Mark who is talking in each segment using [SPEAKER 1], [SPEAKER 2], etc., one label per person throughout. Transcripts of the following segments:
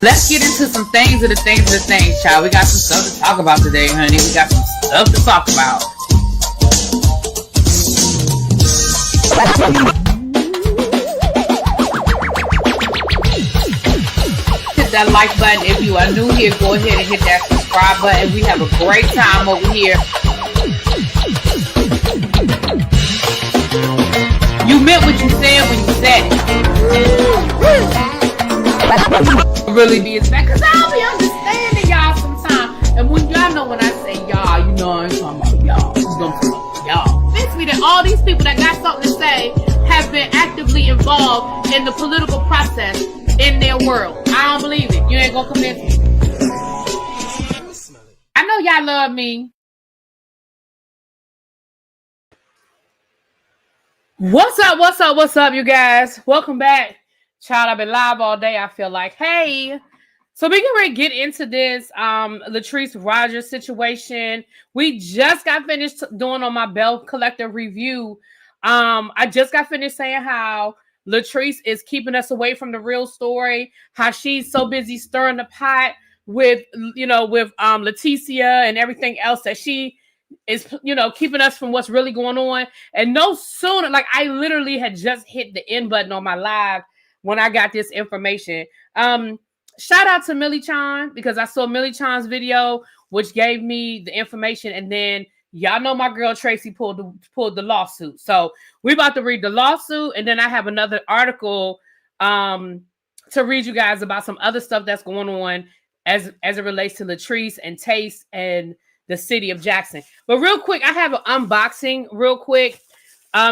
[SPEAKER 1] Let's get into some things, child. We got some stuff to talk about today, honey. We got some stuff to talk about. Hit that like button. If you are new here, go ahead and hit that subscribe button. We have a great time over here. You meant what you said when you said it. Really be expect, because I'll be understanding y'all sometimes. And when y'all know when I say y'all, you know I'm talking about y'all. I'm talking about y'all. Convince me that all these people that got something to say have been actively involved in the political process in their world. I don't believe it. You ain't gonna convince me. I know y'all love me. What's up, you guys? Welcome back. Child, I've been live all day. I feel like, hey. So we can really get into this Latrice Rogers situation. We just got finished doing on my Belle Collective review. I just got finished saying how Latrice is keeping us away from the real story, how she's so busy stirring the pot with Leticia and everything else that she is, keeping us from what's really going on. And no sooner, like I literally had just hit the end button on my live when I got this information. Shout out to Millie Chan, because I saw Millie Chan's video, which gave me the information. And then y'all know my girl Tracy pulled the lawsuit. So we're about to read the lawsuit. And then I have another article to read you guys about some other stuff that's going on as it relates to Latrice and Taste and the city of Jackson. But real quick, I have an unboxing real quick.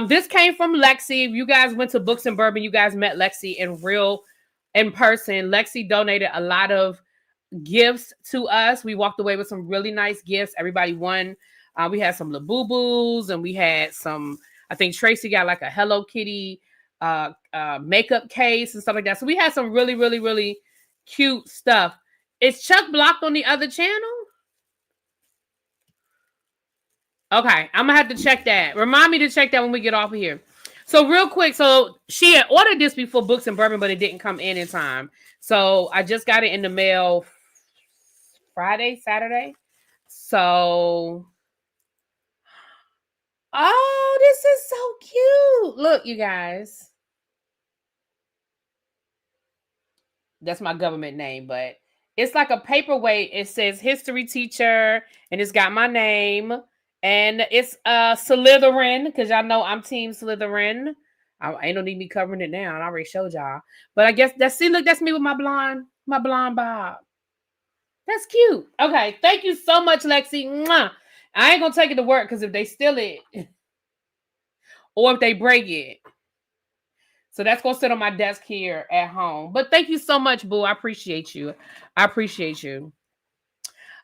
[SPEAKER 1] This came from Lexi. If you guys went to Books and Bourbon, you guys met Lexi in person. Lexi donated a lot of gifts to us. We walked away with some really nice gifts. Everybody won. We had some Labubu's, and we had some, I think Tracy got like a Hello Kitty makeup case and stuff like that. So we had some really, really, really cute stuff. Is Chuck blocked on the other channel? Okay, I'm gonna have to check that. Remind me to check that when we get off of here. So real quick, so she had ordered this before Books and Bourbon, but it didn't come in time. So I just got it in the mail Saturday. So, oh, this is so cute. Look, you guys. That's my government name, but it's like a paperweight. It says history teacher, and it's got my name. And it's Slytherin, because y'all know I'm team Slytherin. I ain't no need me covering it now. I already showed y'all. But I guess that's me with my blonde bob. That's cute. Okay, thank you so much, Lexi. Mwah. I ain't gonna take it to work, because if they steal it or if they break it. So that's gonna sit on my desk here at home. But thank you so much, boo. I appreciate you.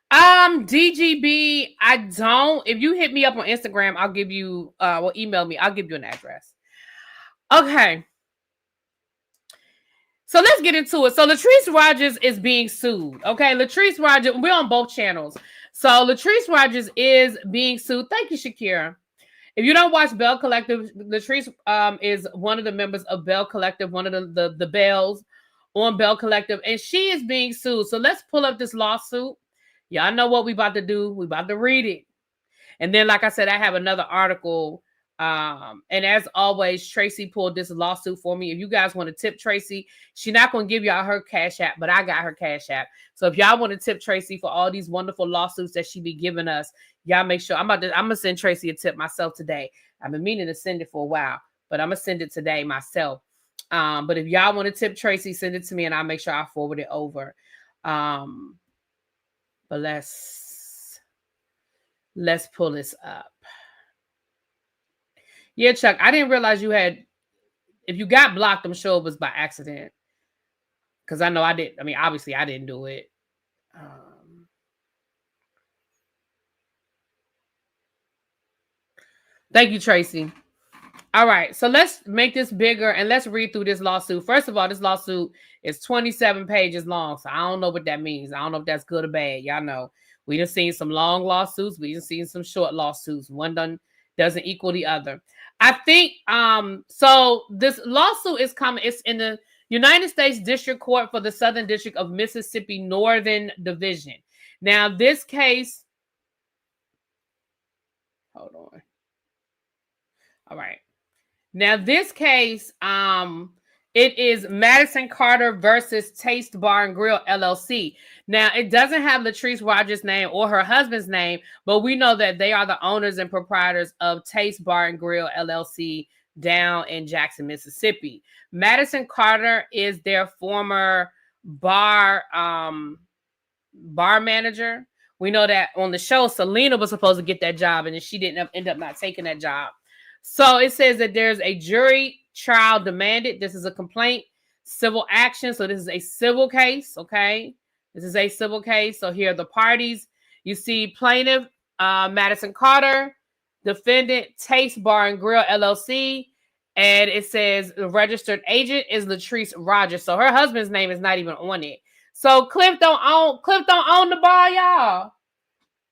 [SPEAKER 1] DGB, if you hit me up on Instagram, I'll give you, email me, I'll give you an address. Okay. So let's get into it. So Latrice Rogers is being sued. Okay. Latrice Rogers, we're on both channels. So Latrice Rogers is being sued. Thank you, Shakira. If you don't watch Belle Collective, Latrice is one of the members of Belle Collective, one of the Bells on Belle Collective, and she is being sued. So let's pull up this lawsuit. Y'all know what we about to do. We about to read it. And then, like I said, I have another article. And as always, Tracy pulled this lawsuit for me. If you guys want to tip Tracy, she's not going to give y'all her Cash App, but I got her Cash App. So if y'all want to tip Tracy for all these wonderful lawsuits that she be giving us, y'all make sure. I'm going to send Tracy a tip myself today. I've been meaning to send it for a while, but I'm going to send it today myself. But if y'all want to tip Tracy, send it to me and I'll make sure I forward it over. But let's pull this up. Yeah, Chuck, I didn't realize if you got blocked, I'm sure it was by accident. Because I know I did. I mean, obviously I didn't do it. Thank you, Tracy. All right, so let's make this bigger and let's read through this lawsuit. First of all, this lawsuit is 27 pages long, so I don't know what that means. I don't know if that's good or bad. Y'all know we done seen some long lawsuits. We done seen some short lawsuits. One doesn't equal the other. I think so. This lawsuit is coming. It's in the United States District Court for the Southern District of Mississippi Northern Division. Now, this case, hold on. All right. Now, this case, it is Madison Carter versus Taste Bar and Grill LLC. Now, it doesn't have Latrice Rogers' name or her husband's name, but we know that they are the owners and proprietors of Taste Bar and Grill LLC down in Jackson, Mississippi. Madison Carter is their former bar manager. We know that on the show, Selena was supposed to get that job, and then she didn't end up not taking that job. So it says that there's a jury trial demanded. This is a complaint, civil action. So this is a civil case, okay? This is a civil case. So here are the parties. You see plaintiff, Madison Carter, defendant, Taste Bar and Grill LLC, and it says the registered agent is Latrice Rogers. So her husband's name is not even on it. So Cliff don't own the bar, y'all.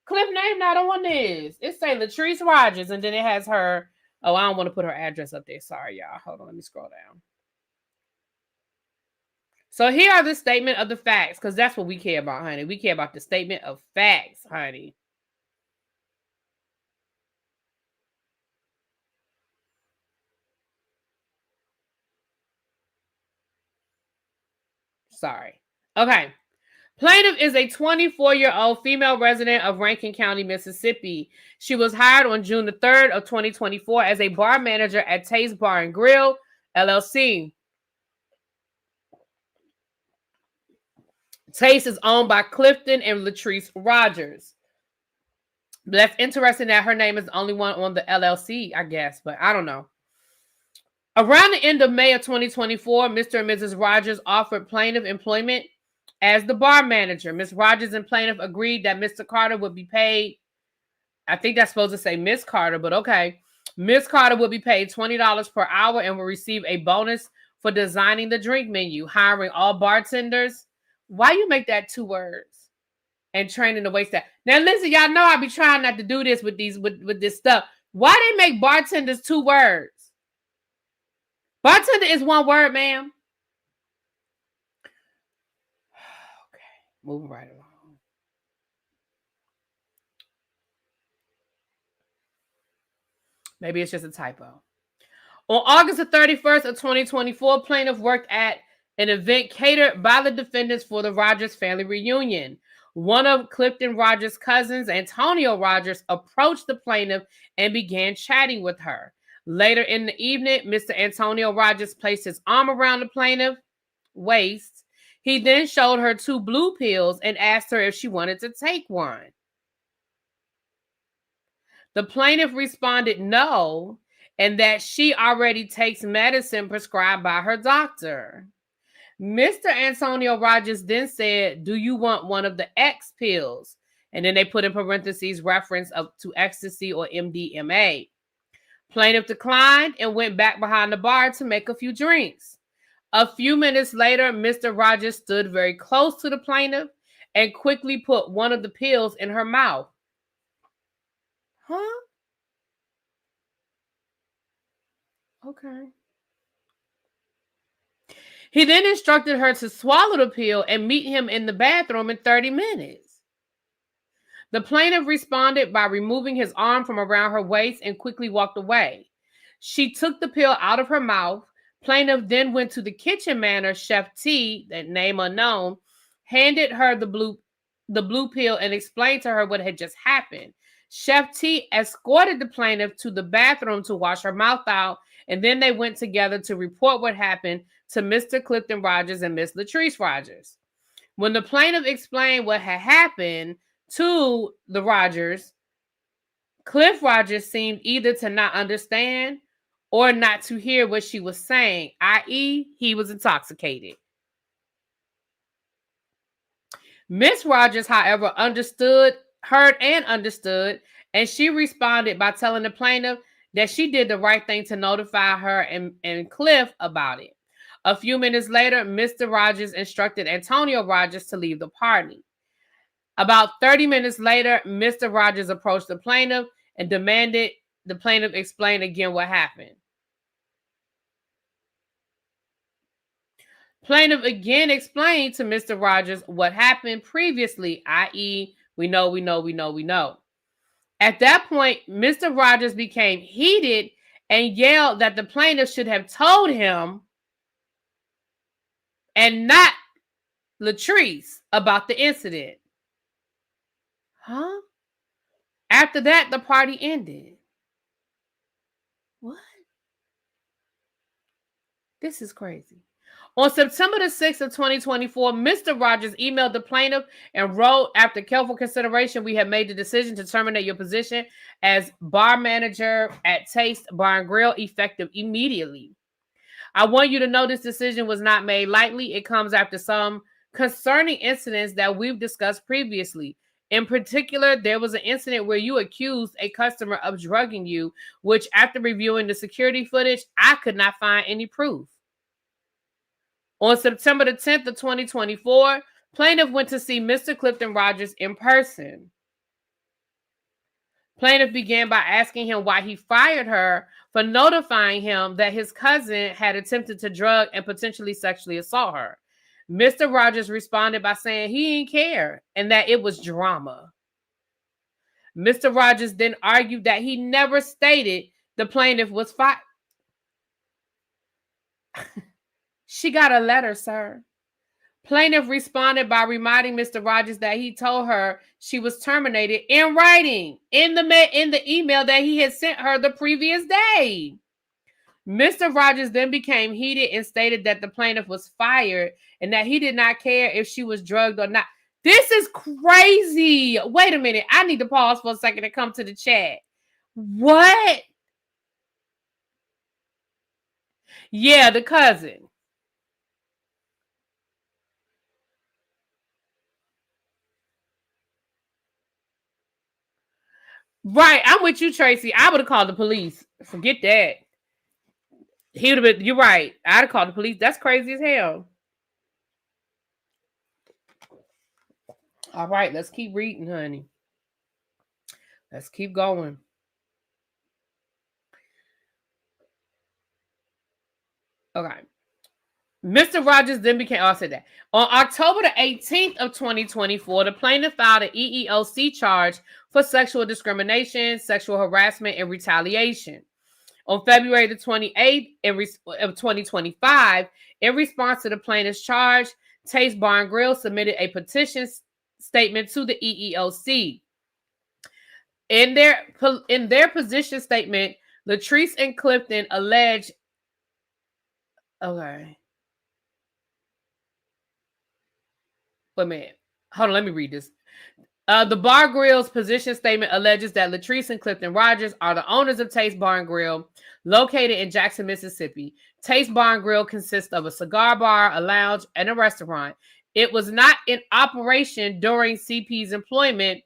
[SPEAKER 1] Cliff name not on this. It say Latrice Rogers, and then it has her. Oh, I don't want to put her address up there. Sorry, y'all. Hold on. Let me scroll down. So here are the statement of the facts, because that's what we care about, honey. We care about the statement of facts, honey. Sorry. Okay. Plaintiff is a 24-year-old female resident of Rankin County, Mississippi. She was hired on June the 3rd of 2024 as a bar manager at Taste Bar and Grill, LLC. Taste is owned by Clifton and Latrice Rogers. But that's interesting that her name is the only one on the LLC, I guess, but I don't know. Around the end of May of 2024, Mr. and Mrs. Rogers offered plaintiff employment as the bar manager. Ms. Rogers and plaintiff agreed that Mr. Carter would be paid. I think that's supposed to say Miss Carter, but okay. Miss Carter would be paid $20 per hour and will receive a bonus for designing the drink menu, hiring all bartenders. Why you make that 2 words? And training the waitstaff. Now listen, y'all know I be trying not to do this with this stuff. Why they make bartenders 2 words? Bartender is 1 word, ma'am. Moving right along. Maybe it's just a typo. On August the 31st of 2024, plaintiff worked at an event catered by the defendants for the Rogers family reunion. One of Clifton Rogers' cousins, Antonio Rogers, approached the plaintiff and began chatting with her. Later in the evening, Mr. Antonio Rogers placed his arm around the plaintiff's waist. He then showed her 2 blue pills and asked her if she wanted to take one. The plaintiff responded no, and that she already takes medicine prescribed by her doctor. Mr. Antonio Rogers then said, "Do you want one of the X pills?" And then they put in parentheses reference to ecstasy or MDMA. Plaintiff declined and went back behind the bar to make a few drinks. A few minutes later, Mr. Rogers stood very close to the plaintiff and quickly put one of the pills in her mouth. Huh? Okay. He then instructed her to swallow the pill and meet him in the bathroom in 30 minutes. The plaintiff responded by removing his arm from around her waist and quickly walked away. She took the pill out of her mouth. Plaintiff then went to the kitchen manager, Chef T, that name unknown, handed her the blue pill and explained to her what had just happened. Chef T escorted the plaintiff to the bathroom to wash her mouth out, and then they went together to report what happened to Mr. Clifton Rogers and Miss Latrice Rogers. When the plaintiff explained what had happened to the Rogers, Cliff Rogers seemed either to not understand or not to hear what she was saying, i.e., he was intoxicated. Miss Rogers, however, heard and understood, and she responded by telling the plaintiff that she did the right thing to notify her and Cliff about it. A few minutes later, Mr. Rogers instructed Antonio Rogers to leave the party. About 30 minutes later, Mr. Rogers approached the plaintiff and demanded the plaintiff explain again what happened. Plaintiff again explained to Mr. Rogers what happened previously, i.e., we know. At that point, Mr. Rogers became heated and yelled that the plaintiff should have told him and not Latrice about the incident. Huh? After that, the party ended. What? This is crazy. On September the 6th of 2024, Mr. Rogers emailed the plaintiff and wrote, after careful consideration, we have made the decision to terminate your position as bar manager at Taste Bar and Grill effective immediately. I want you to know this decision was not made lightly. It comes after some concerning incidents that we've discussed previously. In particular, there was an incident where you accused a customer of drugging you, which after reviewing the security footage, I could not find any proof. On September the 10th of 2024, plaintiff went to see Mr. Clifton Rogers in person. Plaintiff began by asking him why he fired her for notifying him that his cousin had attempted to drug and potentially sexually assault her. Mr. Rogers responded by saying he didn't care and that it was drama. Mr. Rogers then argued that he never stated the plaintiff was fired. She got a letter, sir. Plaintiff responded by reminding Mr. Rogers that he told her she was terminated in writing in the email that he had sent her the previous day. Mr. Rogers then became heated and stated that the plaintiff was fired and that he did not care if she was drugged or not. This is crazy. Wait a minute. I need to pause for a second and come to the chat. What? Yeah, the cousin. Right, I'm with you, Tracy. I would have called the police. Forget that. He would have been, you're right. I'd have called the police. That's crazy as hell. All right, let's keep reading, honey. Let's keep going. Okay. Mr. Rogers then became, I said that. On October the 18th of 2024, the plaintiff filed an EEOC charge for sexual discrimination, sexual harassment, and retaliation. On February the 28th of 2025, in response to the plaintiff's charge, Taste Bar and Grill submitted a petition statement to the EEOC. In their position statement, Latrice and Clifton allege. Okay. Wait a minute. Hold on, let me read this. The Bar Grill's position statement alleges that Latrice and Clifton Rogers are the owners of Taste Bar and Grill, located in Jackson, Mississippi. Taste Bar and Grill consists of a cigar bar, a lounge, and a restaurant. It was not in operation during CP's employment,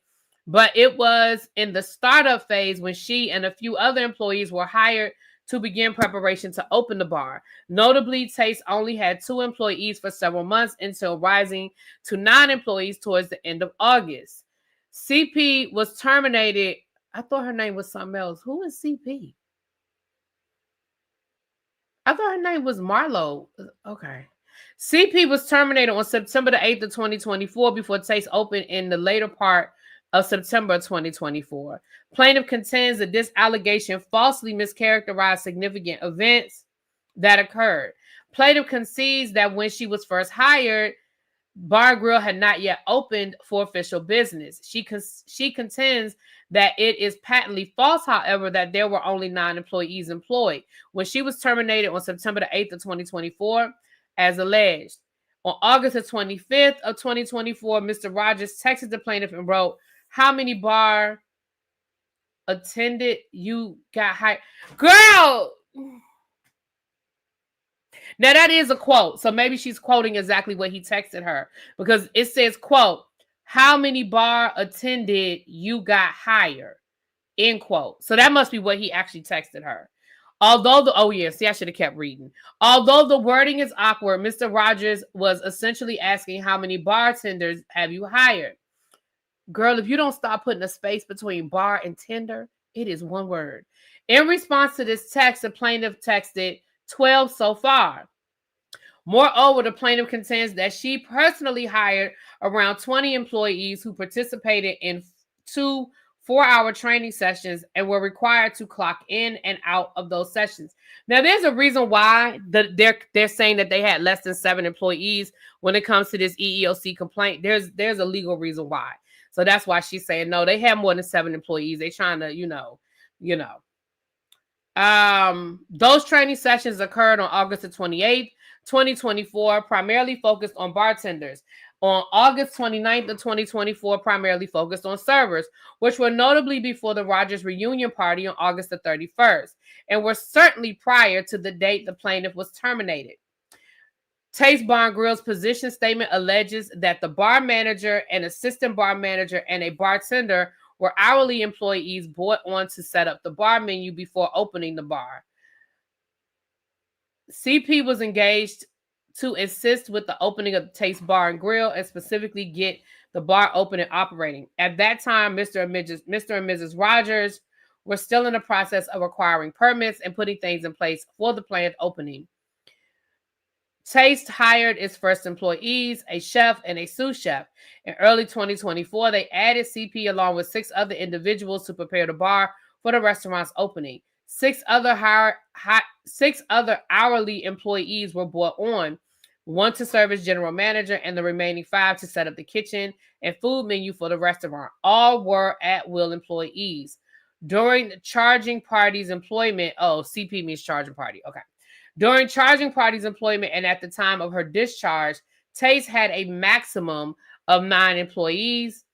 [SPEAKER 1] but it was in the startup phase when she and a few other employees were hired to begin preparation to open the bar. Notably, Taste only had 2 employees for several months until rising to 9 employees towards the end of August. CP was terminated. I thought her name was something else. Who is CP? I thought her name was Marlo. Okay. CP was terminated on September the 8th of 2024 before Taste opened in the later part of September 2024. Plaintiff contends that this allegation falsely mischaracterized significant events that occurred. Plaintiff concedes that when she was first hired, Bar Grill had not yet opened for official business. She contends that it is patently false, however, that there were only 9 employees employed when she was terminated on September the 8th of 2024, as alleged. On August the 25th of 2024, Mr. Rogers texted the plaintiff and wrote, "How many bar attended you got hired?" Girl! Now that is a quote. So maybe she's quoting exactly what he texted her. Because it says, quote, "How many bar attended you got hired?" End quote. So that must be what he actually texted her. Although I should have kept reading. Although the wording is awkward, Mr. Rogers was essentially asking how many bartenders have you hired? Girl, if you don't stop putting a space between bar and tender, it is one word. In response to this text, the plaintiff texted 12 so far. Moreover, the plaintiff contends that she personally hired around 20 employees who participated in 2 4-hour training sessions and were required to clock in and out of those sessions. Now, there's a reason why they're saying that they had less than 7 employees when it comes to this EEOC complaint. There's a legal reason why. So that's why she's saying no, they have more than 7 employees. They trying to, those training sessions occurred on August the 28th, 2024, primarily focused on bartenders. On August 29th of 2024, primarily focused on servers, which were notably before the Rogers reunion party on August the 31st, and were certainly prior to the date the plaintiff was terminated. Taste Bar and Grill's position statement alleges that the bar manager, an assistant bar manager, and a bartender were hourly employees brought on to set up the bar menu before opening the bar. CP was engaged to assist with the opening of the Taste Bar and Grill and specifically get the bar open and operating. At that time, Mr. and Mrs. Rogers were still in the process of acquiring permits and putting things in place for the planned opening. Taste hired its first employees, a chef and a sous chef. In early 2024, they added CP along with 6 other individuals to prepare the bar for the restaurant's opening. 6 other hourly employees were brought on, 1 to serve as general manager and the remaining 5 to set up the kitchen and food menu for the restaurant. All were at-will employees. During the charging party's employment, CP means charging party, okay. During charging party's employment and at the time of her discharge, Taste had a maximum of 9 employees.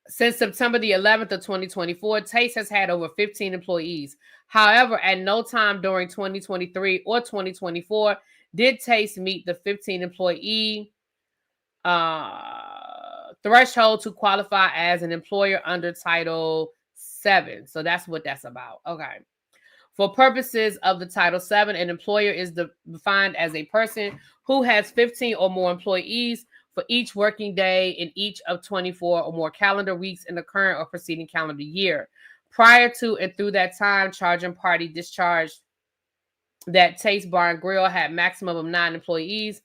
[SPEAKER 1] Since September the 11th of 2024, Taste has had over 15 employees. However, at no time during 2023 or 2024 did Taste meet the 15 employee threshold to qualify as an employer under Title VII. So that's what that's about. Okay. For purposes of the Title VII, an employer is defined as a person who has 15 or more employees for each working day in each of 24 or more calendar weeks in the current or preceding calendar year. Prior to and through that time, charging party discharged that Taste Bar and Grill had maximum of 9 employees,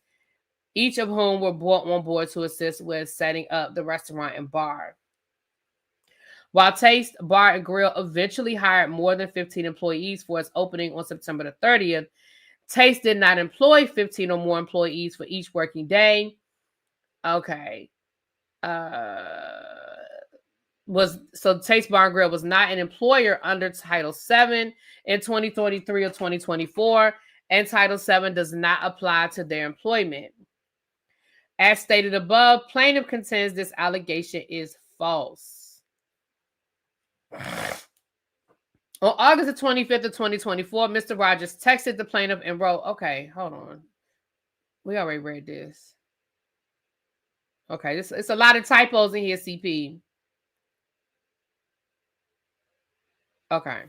[SPEAKER 1] each of whom were brought on board to assist with setting up the restaurant and bar. While Taste Bar and Grill eventually hired more than 15 employees for its opening on September the 30th, Taste did not employ 15 or more employees for each working day. Okay. Taste Bar and Grill was not an employer under Title VII in 2023 or 2024, and Title VII does not apply to their employment. As stated above, plaintiff contends this allegation is false. On August the 25th of 2024, Mr. Rogers texted the plaintiff and wrote, okay, hold on. We already read this. Okay, it's a lot of typos in here, CP. Okay.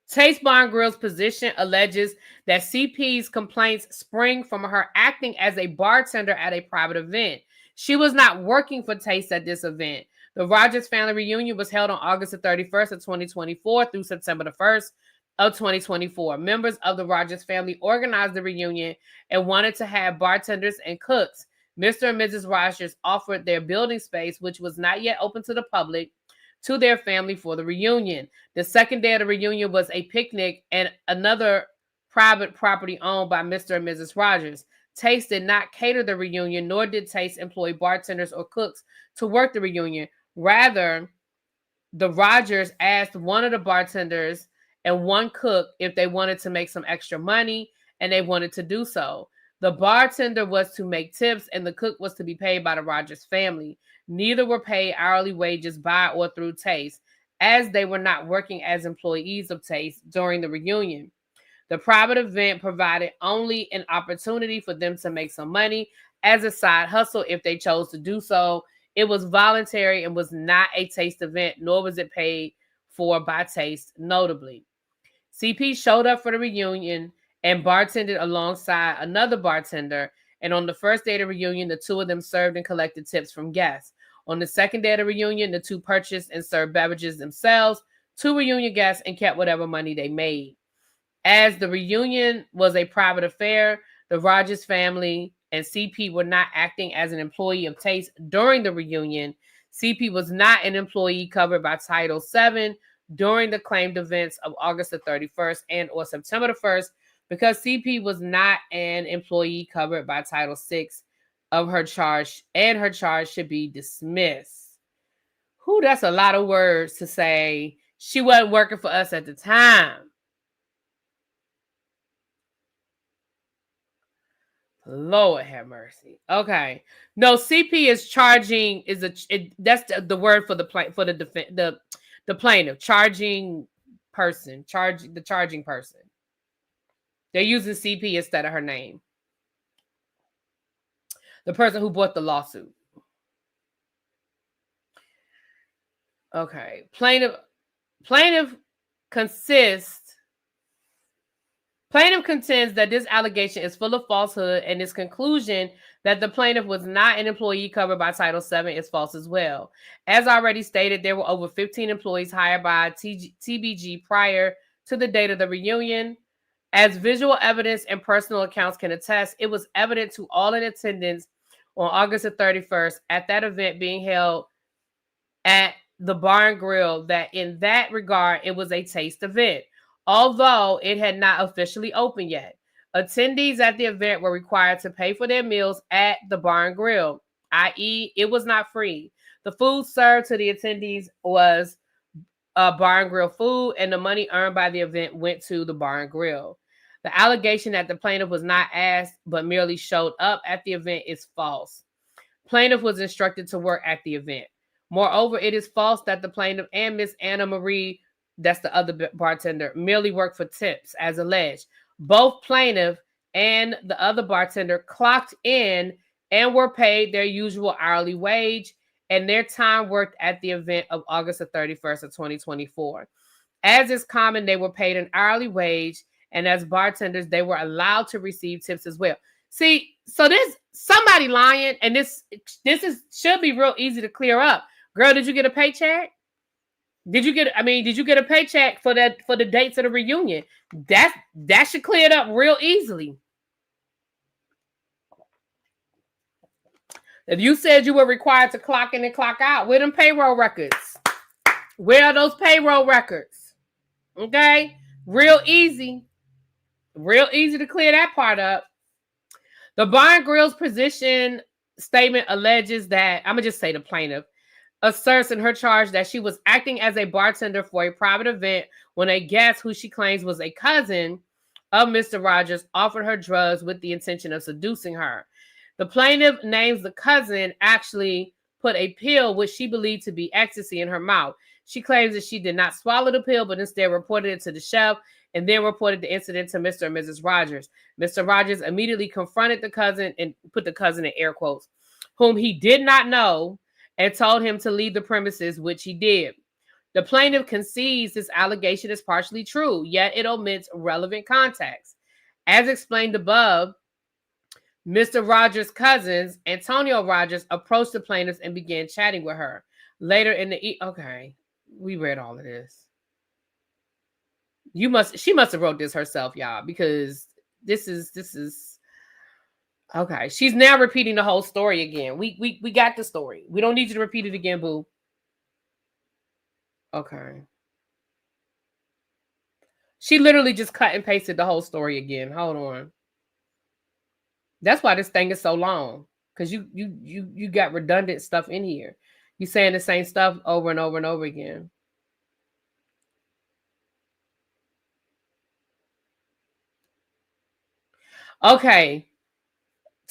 [SPEAKER 1] Taste Bar and Grill's position alleges that CP's complaints spring from her acting as a bartender at a private event. She was not working for Taste at this event. The Rogers family reunion was held on August the 31st of 2024 through September the 1st of 2024. Members of the Rogers family organized the reunion and wanted to have bartenders and cooks. Mr. and Mrs. Rogers offered their building space, which was not yet open to the public, to their family for the reunion. The second day of the reunion was a picnic and another private property owned by Mr. and Mrs. Rogers. Taste did not cater the reunion, nor did Taste employ bartenders or cooks to work the reunion. Rather, the Rogers asked one of the bartenders and one cook if they wanted to make some extra money, and they wanted to do so. The bartender was to make tips, and the cook was to be paid by the Rogers family. Neither were paid hourly wages by or through Taste, as they were not working as employees of Taste during the reunion. The private event provided only an opportunity for them to make some money as a side hustle if they chose to do so. It was voluntary and was not a Taste event, nor was it paid for by Taste, notably. CP showed up for the reunion and bartended alongside another bartender, and on the first day of the reunion, the two of them served and collected tips from guests. On the second day of the reunion, the two purchased and served beverages themselves to reunion guests and kept whatever money they made. As the reunion was a private affair, the Rogers family and CP were not acting as an employee of Taste during the reunion. CP was not an employee covered by Title VII during the claimed events of August the 31st and or September the 1st, because CP was not an employee covered by Title VI of her charge, and her charge should be dismissed. Whew, that's a lot of words to say. She wasn't working for us at the time. Lord have mercy. Okay. No, CP is charging that's the word for the plaintiff, charging person, the charging person. They're using CP instead of her name. The person who brought the lawsuit. Okay. Plaintiff contends that this allegation is full of falsehood, and its conclusion that the plaintiff was not an employee covered by Title VII is false as well. As already stated, there were over 15 employees hired by TBG prior to the date of the reunion. As visual evidence and personal accounts can attest, it was evident to all in attendance on August the 31st at that event being held at the Bar and Grill that in that regard, it was a Taste event, although it had not officially opened yet. Attendees at the event were required to pay for their meals at the Bar and Grill, i.e., it was not free. The food served to the attendees was Bar and Grill food, and the money earned by the event went to the Bar and Grill. The allegation that the plaintiff was not asked but merely showed up at the event is false. Plaintiff was instructed to work at the event. Moreover, it is false that the plaintiff and Miss Anna Marie, that's the other bartender, merely worked for tips, as alleged. Both plaintiff and the other bartender clocked in and were paid their usual hourly wage and their time worked at the event of August the 31st of 2024. As is common, they were paid an hourly wage, and as bartenders, they were allowed to receive tips as well. See, so there's somebody lying, and this should be real easy to clear up. Girl, did you get a paycheck? Did you get a paycheck for the dates of the reunion? That should clear it up real easily. If you said you were required to clock in and clock out, where them payroll records? Where are those payroll records? Okay? Real easy. Real easy to clear that part up. The Bar and Grill's position statement alleges that, I'm going to just say the plaintiff, asserts in her charge that she was acting as a bartender for a private event when a guest who she claims was a cousin of Mr. Rogers offered her drugs with the intention of seducing her. The plaintiff names the cousin actually put a pill which she believed to be ecstasy in her mouth. She claims that she did not swallow the pill, but instead reported it to the chef and then reported the incident to Mr. and Mrs. Rogers. Mr. Rogers immediately confronted the cousin, and put the cousin in air quotes, whom he did not know, and told him to leave the premises, which he did. The plaintiff concedes this allegation is partially true, yet it omits relevant context. As explained above, Mr. Rogers' cousins, Antonio Rogers, approached the plaintiff and began chatting with her. Later in the okay, we read all of this. She must have wrote this herself, y'all, because this is okay. She's now repeating the whole story again. We got the story. We don't need you to repeat it again, boo. Okay. She literally just cut and pasted the whole story again. Hold on. That's why this thing is so long, because you got redundant stuff in here. You saying the same stuff over and over and over again. Okay.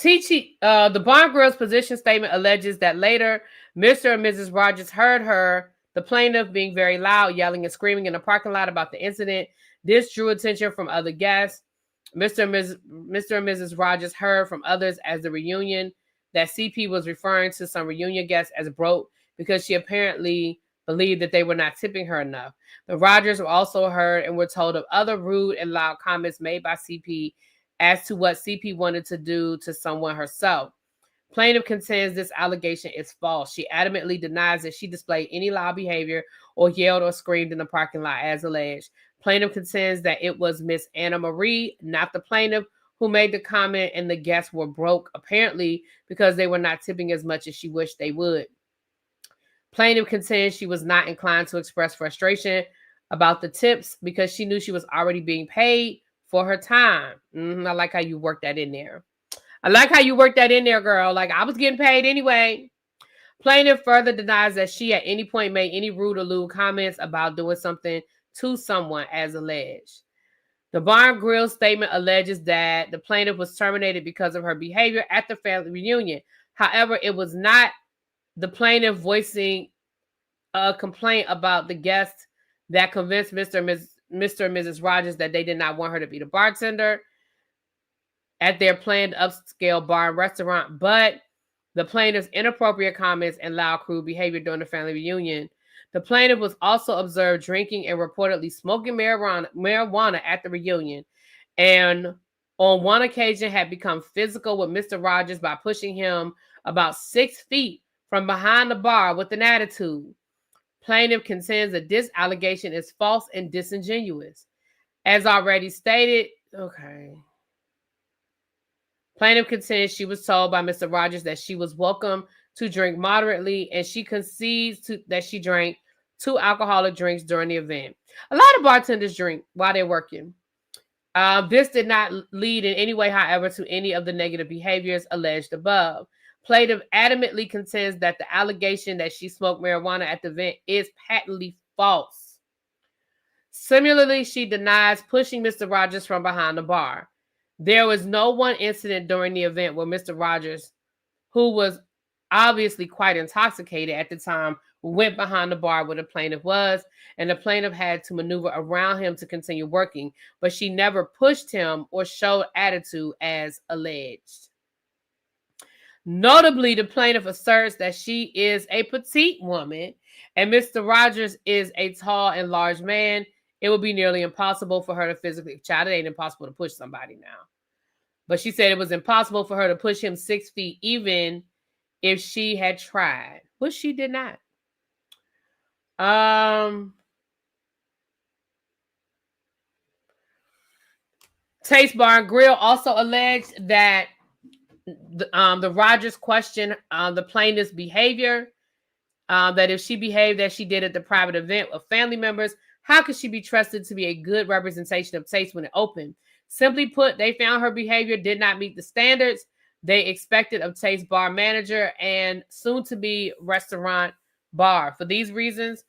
[SPEAKER 1] The Bar and Grill's position statement alleges that later, Mr. and Mrs. Rogers heard her, the plaintiff, being very loud, yelling and screaming in the parking lot about the incident. This drew attention from other guests. Mr. and Mrs. Rogers heard from others as the reunion that CP was referring to some reunion guests as broke because she apparently believed that they were not tipping her enough. The Rogers were also heard and were told of other rude and loud comments made by CP as to what CP wanted to do to someone herself. Plaintiff contends this allegation is false. She adamantly denies that she displayed any loud behavior or yelled or screamed in the parking lot as alleged. Plaintiff contends that it was Miss Anna Marie, not the plaintiff, who made the comment, and the guests were broke, apparently because they were not tipping as much as she wished they would. Plaintiff contends she was not inclined to express frustration about the tips because she knew she was already being paid for her time. I like how you work that in there. Girl. Like, I was getting paid anyway. Plaintiff further denies that she at any point made any rude or lewd comments about doing something to someone, as alleged. The Bar and Grill statement alleges that the plaintiff was terminated because of her behavior at the family reunion. However, it was not the plaintiff voicing a complaint about the guest that convinced Mr. and Mrs. Rogers that they did not want her to be the bartender at their planned upscale bar and restaurant, but the plaintiff's inappropriate comments and loud, crude behavior during the family reunion. The plaintiff was also observed drinking and reportedly smoking marijuana at the reunion, and on one occasion had become physical with Mr. Rogers by pushing him about 6 feet from behind the bar with an attitude. Plaintiff contends that this allegation is false and disingenuous. As already stated, Plaintiff contends she was told by Mr. Rogers that she was welcome to drink moderately, and she concedes that she drank 2 alcoholic drinks during the event. A lot of bartenders drink while they're working. This did not lead in any way, however, to any of the negative behaviors alleged above. Plaintiff adamantly contends that the allegation that she smoked marijuana at the event is patently false. Similarly, she denies pushing Mr. Rogers from behind the bar. There was no one incident during the event where Mr. Rogers, who was obviously quite intoxicated at the time, went behind the bar where the plaintiff was, and the plaintiff had to maneuver around him to continue working, but she never pushed him or showed attitude as alleged. Notably, the plaintiff asserts that she is a petite woman and Mr. Rogers is a tall and large man. It would be nearly impossible for her to physically, child, it ain't impossible to push somebody now. But she said it was impossible for her to push him 6 feet, even if she had tried, which she did not. Taste Bar and Grill also alleged that the Rogers questioned the plaintiff's behavior, that if she behaved as she did at the private event with family members, how could she be trusted to be a good representation of Taste when it opened? Simply put, they found her behavior did not meet the standards they expected of Taste bar manager and soon-to-be restaurant bar. For these reasons,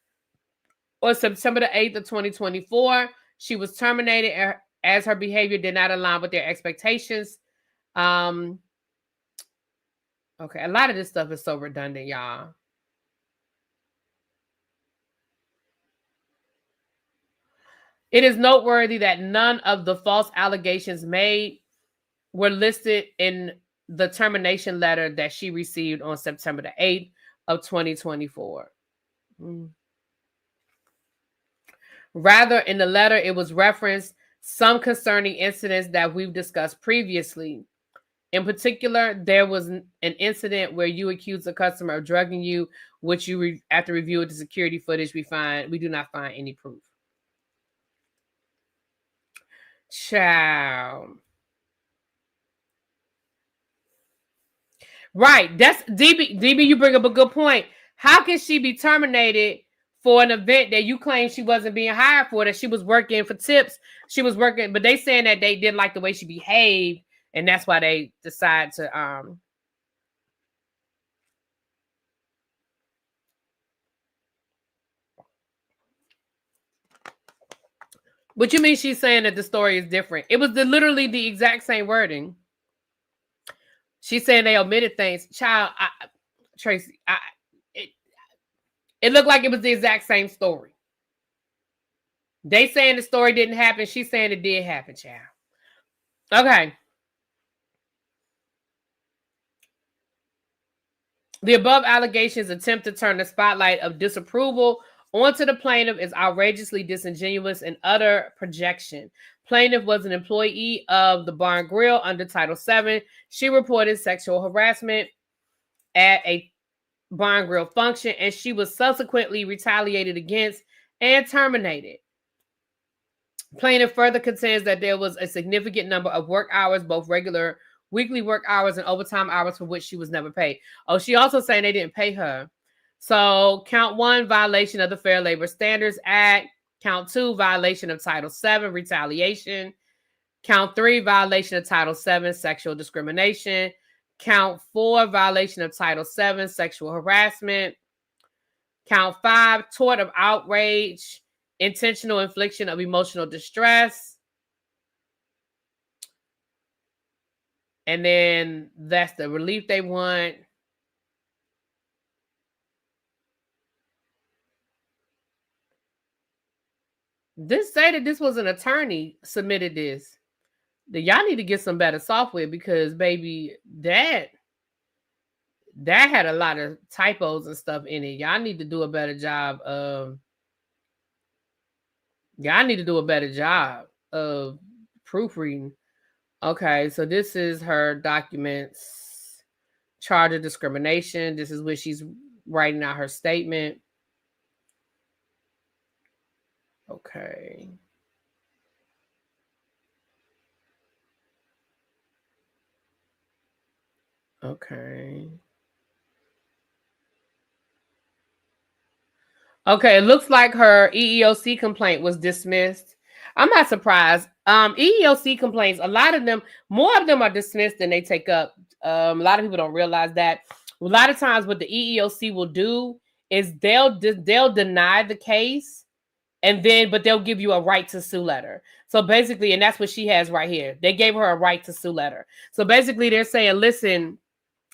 [SPEAKER 1] on September the 8th of 2024, she was terminated as her behavior did not align with their expectations. Okay, a lot of this stuff is so redundant, y'all. It is noteworthy that none of the false allegations made were listed in the termination letter that she received on September the 8th of 2024. Rather, in the letter, it was referenced some concerning incidents that we've discussed previously. In particular, there was an incident where you accused a customer of drugging you, which you, after review of the security footage, we do not find any proof. Child. Right. That's DB. DB, you bring up a good point. How can she be terminated for an event that you claim she wasn't being hired for, that she was working for tips? She was working, but they saying that they didn't like the way she behaved, and that's why they decide to What you mean she's saying that the story is different? It was literally the exact same wording. She's saying they omitted things. Child, Tracy, it looked like it was the exact same story. They saying the story didn't happen. She's saying it did happen, child. Okay. The above allegations attempt to turn the spotlight of disapproval onto the plaintiff is outrageously disingenuous and utter projection. Plaintiff was an employee of the Bar and Grill under Title VII. She reported sexual harassment at a Bar and Grill function, and she was subsequently retaliated against and terminated. Plaintiff further contends that there was a significant number of work hours, both regular weekly work hours and overtime hours, for which she was never paid. Oh, she also saying they didn't pay her. So count 1, violation of the Fair Labor Standards Act. Count 2, violation of Title VII, retaliation. Count 3, violation of Title VII, sexual discrimination. Count 4, violation of Title VII, sexual harassment. Count 5, tort of outrage, intentional infliction of emotional distress. And then that's the relief they want. This say that this was an attorney submitted this. Y'all need to get some better software because, baby, that had a lot of typos and stuff in it. Y'all need to do a better job of proofreading. Okay, so this is her documents, charge of discrimination. This is where she's writing out her statement. Okay. Okay. Okay, it looks like her EEOC complaint was dismissed. I'm not surprised. EEOC complaints, a lot of them, more of them are dismissed than they take up. A lot of people don't realize that. A lot of times what the EEOC will do is they'll deny the case, and then but they'll give you a right to sue letter. So basically, and that's what she has right here. They gave her a right to sue letter. So basically they're saying, listen,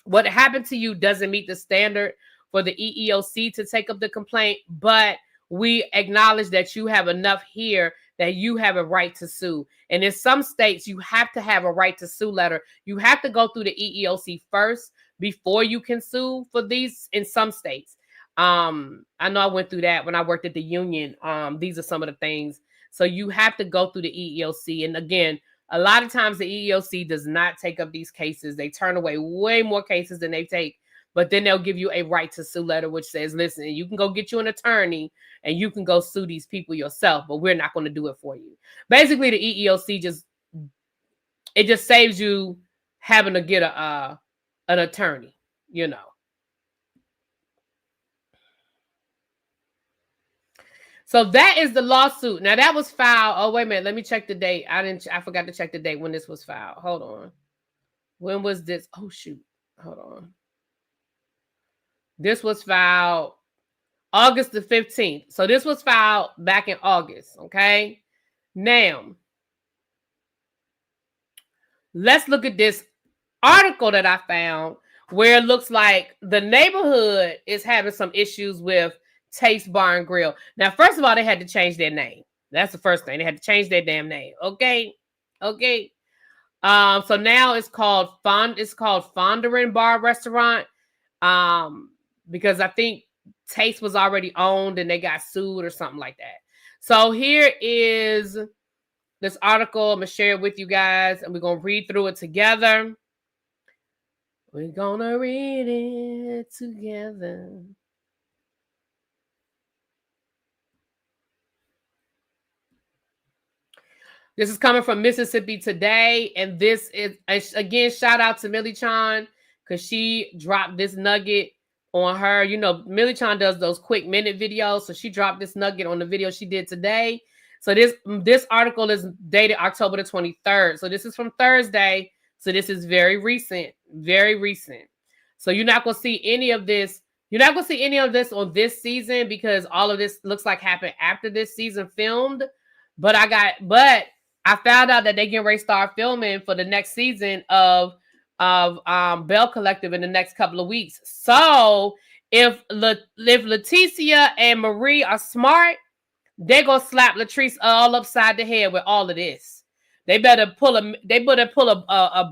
[SPEAKER 1] what happened to you doesn't meet the standard for the EEOC to take up the complaint, but we acknowledge that you have enough here that you have a right to sue. And in some states, you have to have a right to sue letter. You have to go through the EEOC first before you can sue for these in some states. I know I went through that when I worked at the union. These are some of the things. So you have to go through the EEOC. And again, a lot of times the EEOC does not take up these cases. They turn away way more cases than they take. But then they'll give you a right to sue letter, which says, listen, you can go get you an attorney and you can go sue these people yourself, but we're not going to do it for you. Basically, the EEOC just saves you having to get an attorney, you know. So that is the lawsuit. Now that was filed. Oh, wait a minute. Let me check the date. I forgot to check the date when this was filed. Hold on. When was this? Oh, shoot. Hold on. This was filed August the 15th. So this was filed back in August, okay? Now, let's look at this article that I found where it looks like the neighborhood is having some issues with Taste Bar and Grill. Now, first of all, they had to change their name. That's the first thing. They had to change their damn name, okay? Okay. So now it's called Fondren Bar Restaurant. Because I think Taste was already owned and they got sued or something like that. So here is this article. I'm going to share it with you guys and we're going to read through it together. We're going to read it together. This is coming from Mississippi Today. And this is, again, shout out to Millie Chan because she dropped this nugget on her. You know, Millie Chan does those quick minute videos. So she dropped this nugget on the video she did today. So this article is dated October the 23rd. So this is from Thursday. So this is very recent. Very recent. So you're not going to see any of this. You're not going to see any of this on this season because all of this looks like happened after this season filmed. But I found out that they can start filming for the next season of Belle Collective in the next couple of weeks. So if Leticia and Marie are smart, they're gonna slap Latrice all upside the head with all of this. They better pull a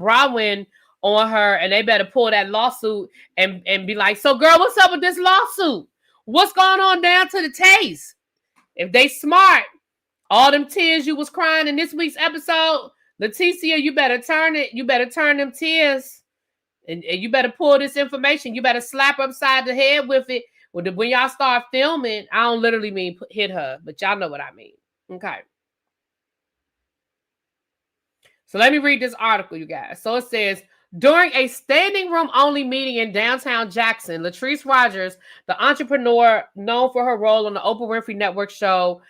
[SPEAKER 1] Bronwyn on her, and they better pull that lawsuit and be like, so girl, what's up with this lawsuit? What's going on down to the Taste? If they smart, all them tears you was crying in this week's episode, Leticia, you better turn it. You better turn them tears. And you better pull this information. You better slap her upside the head with it. When y'all start filming, I don't literally mean hit her, but y'all know what I mean. Okay. So let me read this article, you guys. So it says, during a standing room only meeting in downtown Jackson, Latrice Rogers, the entrepreneur known for her role on the Oprah Winfrey Network show,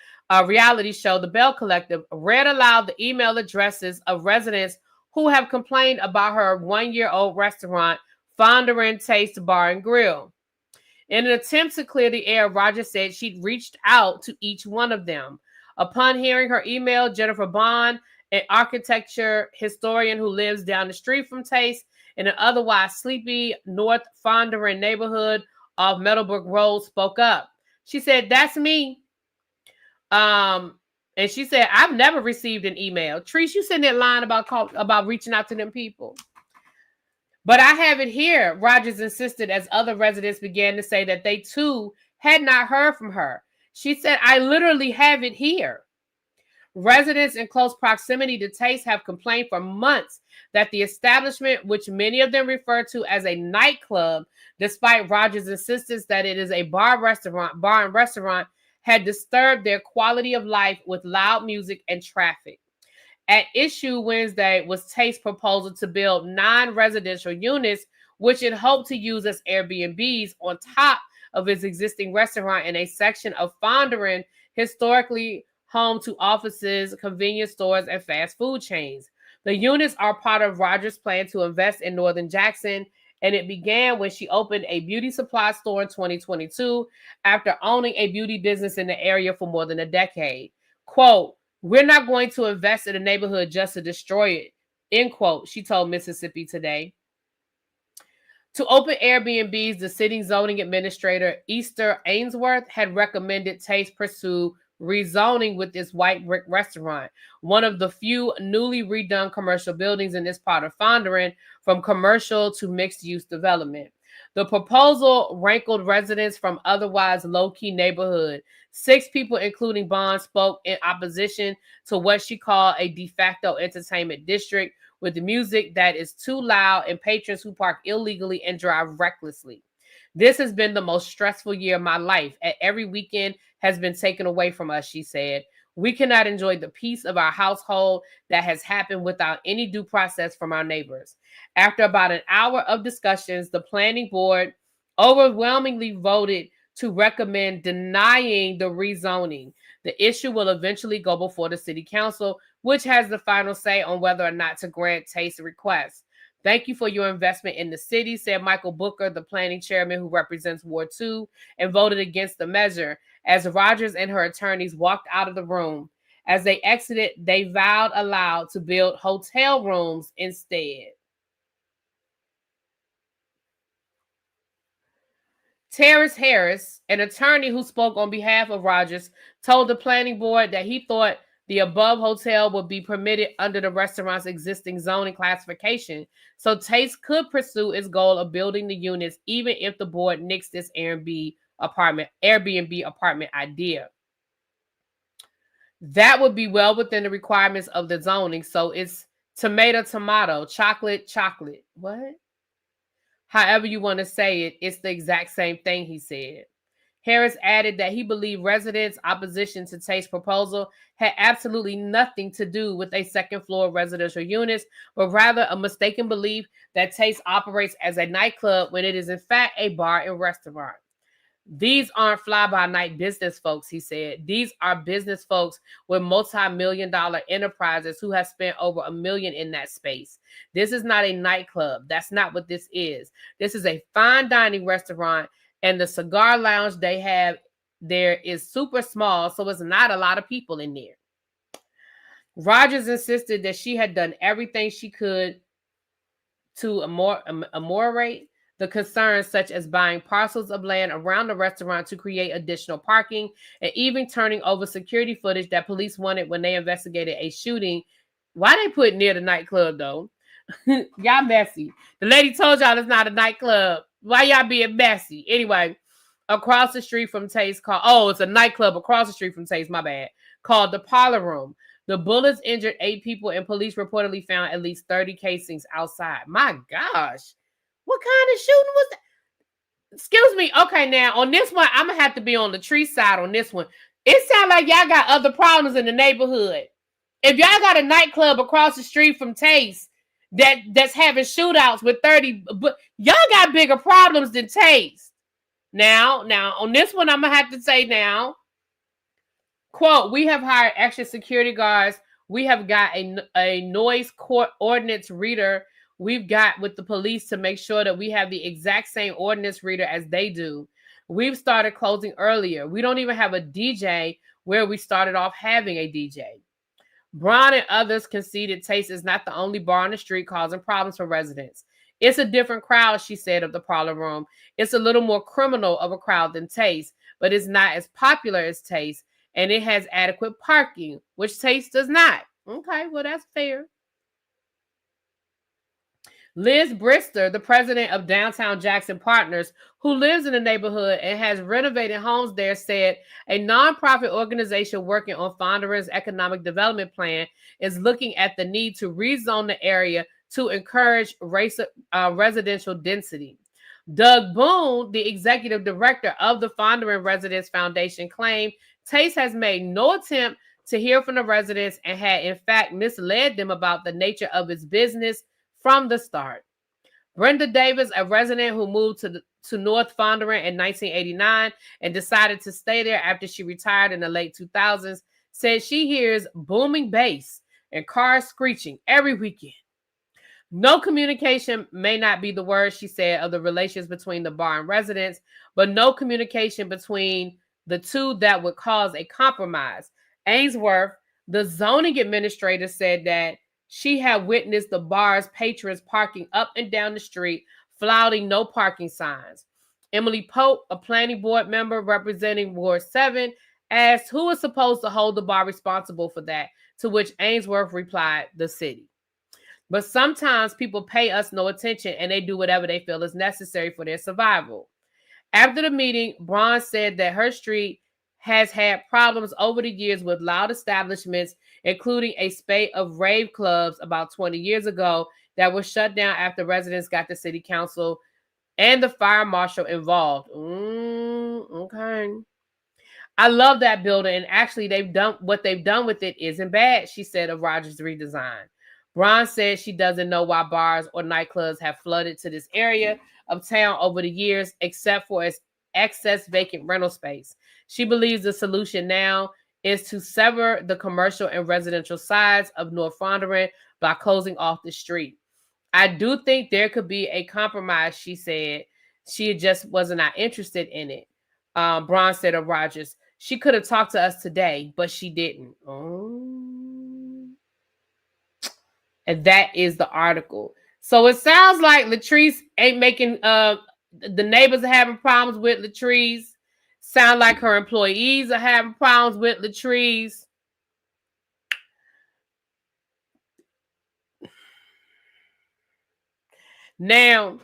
[SPEAKER 1] reality show, The Belle Collective, read aloud the email addresses of residents who have complained about her one-year-old restaurant, Fondren Taste Bar and Grill. In an attempt to clear the air, Rogers said she'd reached out to each one of them. Upon hearing her email, Jennifer Bond, an architecture historian who lives down the street from Taste in an otherwise sleepy North Fondren neighborhood off Meadowbrook Road, spoke up. She said, "That's me." And she said, "I've never received an email." Treese, you sitting there lying about reaching out to them people. "But I have it here," Rogers insisted, as other residents began to say that they too had not heard from her. She said, "I literally have it here." Residents in close proximity to Taste have complained for months that the establishment, which many of them refer to as a nightclub, despite Rogers' insistence that it is a bar and restaurant, had disturbed their quality of life with loud music and traffic. At issue Wednesday was Taste's proposal to build 9 residential units, which it hoped to use as Airbnbs on top of its existing restaurant in a section of Fondren, historically home to offices, convenience stores, and fast food chains. The units are part of Rogers' plan to invest in Northern Jackson, and it began when she opened a beauty supply store in 2022 after owning a beauty business in the area for more than a decade. Quote, "We're not going to invest in a neighborhood just to destroy it," end quote, she told Mississippi Today. To open Airbnbs, the sitting zoning administrator, Easter Ainsworth, had recommended Taste pursue rezoning with this white brick restaurant, one of the few newly redone commercial buildings in this part of Fondren, from commercial to mixed-use development. The proposal rankled residents from otherwise low-key neighborhood. 6 people, including Bond, spoke in opposition to what she called a de facto entertainment district with music that is too loud and patrons who park illegally and drive recklessly. "This has been the most stressful year of my life. Every weekend has been taken away from us," she said. "We cannot enjoy the peace of our household that has happened without any due process from our neighbors." After about an hour of discussions, the planning board overwhelmingly voted to recommend denying the rezoning. The issue will eventually go before the city council, which has the final say on whether or not to grant Taste's request. "Thank you for your investment in the city," said Michael Booker, the planning chairman who represents Ward 2, and voted against the measure, as Rogers and her attorneys walked out of the room. As they exited, they vowed aloud to build hotel rooms instead. Terrence Harris, an attorney who spoke on behalf of Rogers, told the planning board that he thought the above hotel would be permitted under the restaurant's existing zoning classification, so Taste could pursue its goal of building the units even if the board nixed this Airbnb apartment idea. That would be well within the requirements of the zoning, so it's tomato, chocolate, what? However you want to say it, it's the exact same thing, he said. Harris added that he believed residents' opposition to Taste's proposal had absolutely nothing to do with a second-floor residential units, but rather a mistaken belief that Taste operates as a nightclub when it is in fact a bar and restaurant. "These aren't fly-by-night business folks," he said. "These are business folks with multi-million-dollar enterprises who have spent over $1 million in that space. This is not a nightclub. That's not what this is. This is a fine dining restaurant, and the cigar lounge they have there is super small, so it's not a lot of people in there." Rogers insisted that she had done everything she could to ameliorate the concerns, such as buying parcels of land around the restaurant to create additional parking, and even turning over security footage that police wanted when they investigated a shooting. Why they put near the nightclub, though? Y'all messy. The lady told y'all it's not a nightclub. Why y'all being messy? Anyway, across the street from Taste it's a nightclub across the street from Taste, my bad, called the Parlor Room. The bullets injured 8 people, and police reportedly found at least 30 casings outside. My gosh. What kind of shooting was that? Excuse me. Okay, now on this one, I'm gonna have to be on the tree side on this one. It sounds like y'all got other problems in the neighborhood. If y'all got a nightclub across the street from Taste that's having shootouts with 30, but y'all got bigger problems than Taste. Now, on this one, I'm going to have to say now, quote, we have hired extra security guards. We have got a noise court ordinance reader. We've got with the police to make sure that we have the exact same ordinance reader as they do. We've started closing earlier. We don't even have a DJ where we started off having a DJ. Braun and others conceded Taste is not the only bar on the street causing problems for residents. It's a different crowd, she said of the Parlor Room. It's a little more criminal of a crowd than Taste, but it's not as popular as Taste, and it has adequate parking, which Taste does not. Okay, well, that's fair. Liz Brister, the president of Downtown Jackson Partners, who lives in the neighborhood and has renovated homes there, said a nonprofit organization working on Fondren's economic development plan is looking at the need to rezone the area to encourage residential density. Doug Boone, the executive director of the Fondren Residents Foundation, claimed Taste has made no attempt to hear from the residents and had in fact misled them about the nature of its business from the start. Brenda Davis, a resident who moved to North Fondren in 1989 and decided to stay there after she retired in the late 2000s, said she hears booming bass and cars screeching every weekend. No communication may not be the word, she said, of the relations between the bar and residents, but no communication between the two that would cause a compromise. Ainsworth, the zoning administrator, said that she had witnessed the bar's patrons parking up and down the street, flouting no parking signs. Emily Pope, a planning board member representing Ward 7, asked who was supposed to hold the bar responsible for that, to which Ainsworth replied, the city. But sometimes people pay us no attention and they do whatever they feel is necessary for their survival. After the meeting, Braun said that her street has had problems over the years with loud establishments, including a spate of rave clubs about 20 years ago that was shut down after residents got the city council and the fire marshal involved. Okay. I love that building, and actually what they've done with it isn't bad, she said of Rogers' redesign. Braun said she doesn't know why bars or nightclubs have flooded to this area of town over the years, except for its excess vacant rental space. She believes the solution now is to sever the commercial and residential sides of North Fondren by closing off the street. I do think there could be a compromise, she said. She just was not interested in it. Braun said of Rogers, she could have talked to us today, but she didn't. And that is the article. So it sounds like Latrice ain't making, the neighbors are having problems with Latrice. Sound like her employees are having problems with Latrice. Now,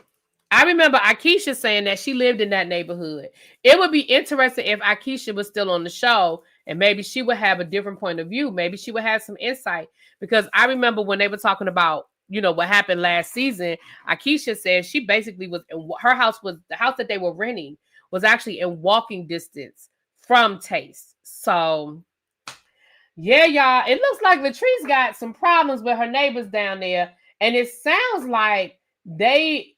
[SPEAKER 1] I remember Akeisha saying that she lived in that neighborhood. It would be interesting if Akeisha was still on the show and maybe she would have a different point of view. Maybe she would have some insight, because I remember when they were talking about, what happened last season, Akeisha said she basically was, her house was, the house that they were renting was actually in walking distance from Taste. So yeah, y'all, it looks like Latrice got some problems with her neighbors down there. And it sounds like they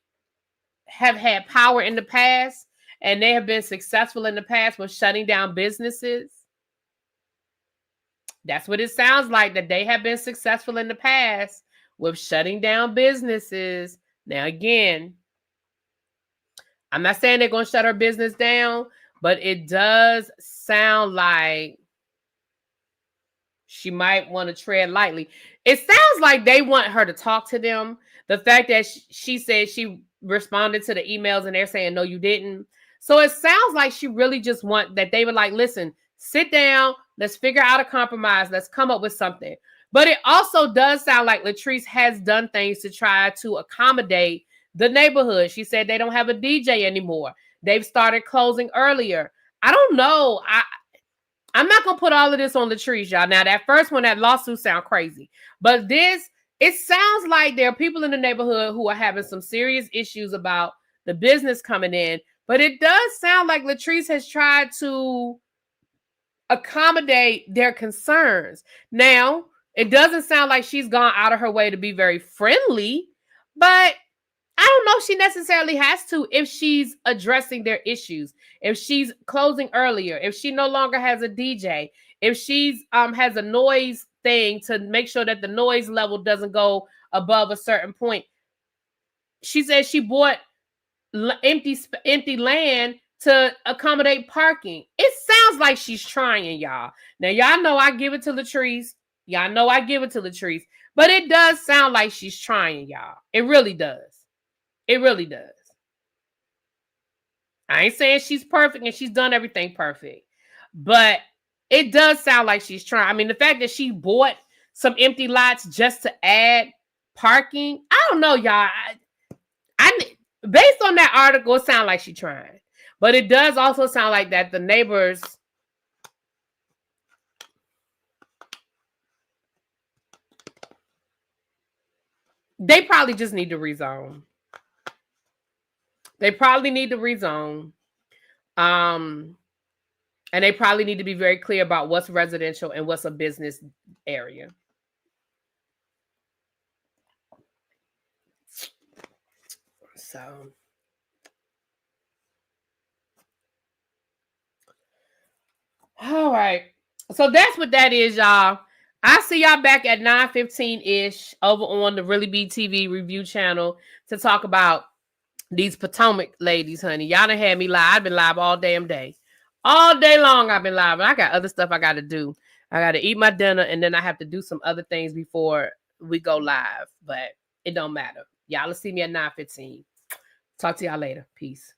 [SPEAKER 1] have had power in the past and they have been successful in the past with shutting down businesses. That's what it sounds like, that they have been successful in the past with shutting down businesses. Now, again, I'm not saying they're going to shut her business down, but it does sound like she might want to tread lightly. It sounds like they want her to talk to them. The fact that she said she responded to the emails and they're saying, no, you didn't. So it sounds like she really just want that they were like, listen, sit down. Let's figure out a compromise. Let's come up with something. But it also does sound like Latrice has done things to try to accommodate the neighborhood. She said they don't have a DJ anymore. They've started closing earlier. I don't know. I'm not going to put all of this on Latrice, y'all. Now, that first one, that lawsuit sound crazy. But this, it sounds like there are people in the neighborhood who are having some serious issues about the business coming in. But it does sound like Latrice has tried to accommodate their concerns. Now, It doesn't sound like she's gone out of her way to be very friendly, but I don't know if she necessarily has to if she's addressing their issues, if she's closing earlier, if she no longer has a DJ, if she's has a noise thing to make sure that the noise level doesn't go above a certain point. She said she bought empty land to accommodate parking. It sounds like she's trying, y'all. Now, y'all know I give it to Latrice. Y'all know I give it to Latrice. But it does sound like she's trying, y'all. It really does. It really does. I ain't saying she's perfect and she's done everything perfect. But it does sound like she's trying. I mean, the fact that she bought some empty lots just to add parking, I don't know, y'all. I based on that article, it sounds like she's trying. But it does also sound like that the neighbors, they probably just need to rezone. They probably need to rezone. And they probably need to be very clear about what's residential and what's a business area. So, all right. So that's what that is, y'all. I see y'all back at 9:15-ish over on the Really Be TV review channel to talk about these Potomac ladies, honey. Y'all done had me live. I've been live all damn day. All day long I've been live. And I got other stuff I got to do. I got to eat my dinner and then I have to do some other things before we go live. But it don't matter. Y'all will see me at 9:15. Talk to y'all later. Peace.